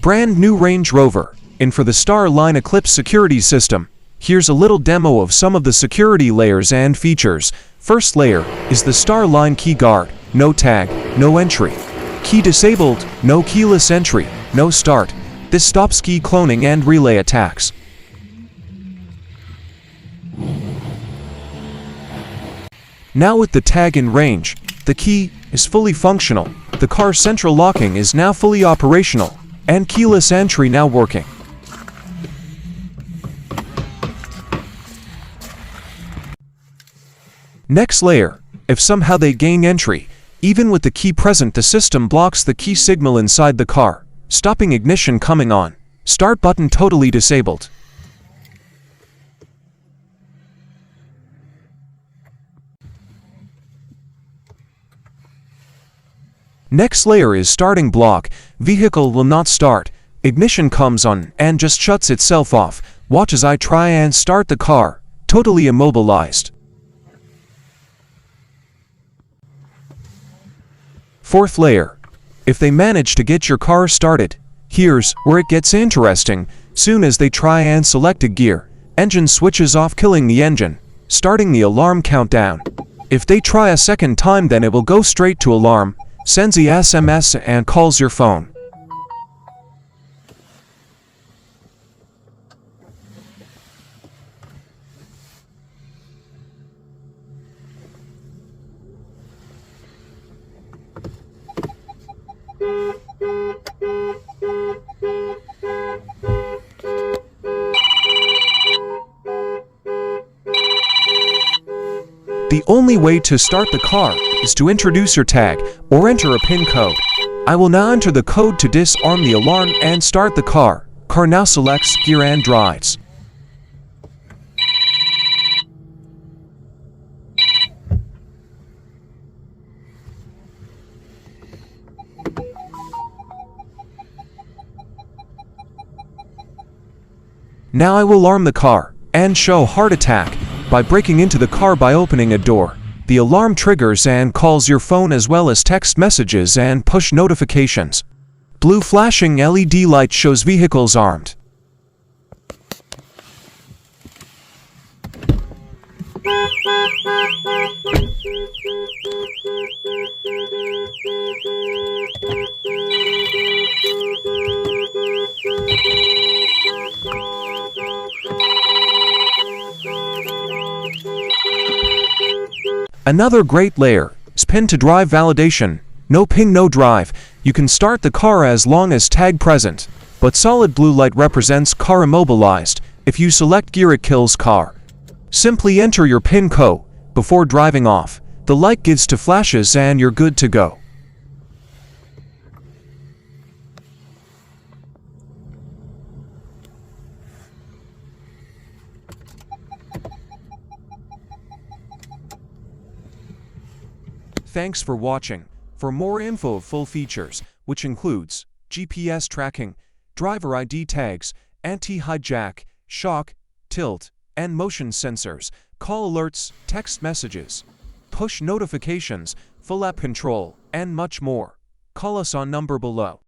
brand new Range Rover, and for the StarLine Eclipse security system. Here's a little demo of some of the security layers and features. First layer is the StarLine Key Guard. No tag, no entry. Key disabled, no keyless entry, no start. This stops key cloning and relay attacks. Now with the tag in range, the key is fully functional. The car's central locking is now fully operational, and keyless entry now working. Next layer, if somehow they gain entry, even with the key present, the system blocks the key signal inside the car, stopping ignition coming on. Start button totally disabled. Next layer is starting block. Vehicle will not start. Ignition comes on and just shuts itself off. Watch as I try and start the car. Totally immobilized. Fourth layer. If they manage to get your car started, here's where it gets interesting. Soon as they try and select a gear, engine switches off, killing the engine, starting the alarm countdown. If they try a second time, then it will go straight to alarm, sends the SMS and calls your phone. The only way to start the car is to introduce your tag or enter a PIN code. I will now enter the code to disarm the alarm and start the car. Car now selects gear and drives. Now I will alarm the car and show heart attack by breaking into the car by opening a door. The alarm triggers and calls your phone as well as text messages and push notifications. Blue flashing LED light shows vehicles armed. Another great layer is PIN to drive validation. No PIN, no drive. You can start the car as long as tag present, but solid blue light represents car immobilized. If you select gear, it kills car. Simply enter your PIN code before driving off. The light gives to flashes and you're good to go. Thanks for watching. For more info of full features, which includes GPS tracking, driver ID tags, anti-hijack, shock, tilt, and motion sensors, call alerts, text messages, push notifications, full app control, and much more, call us on number below.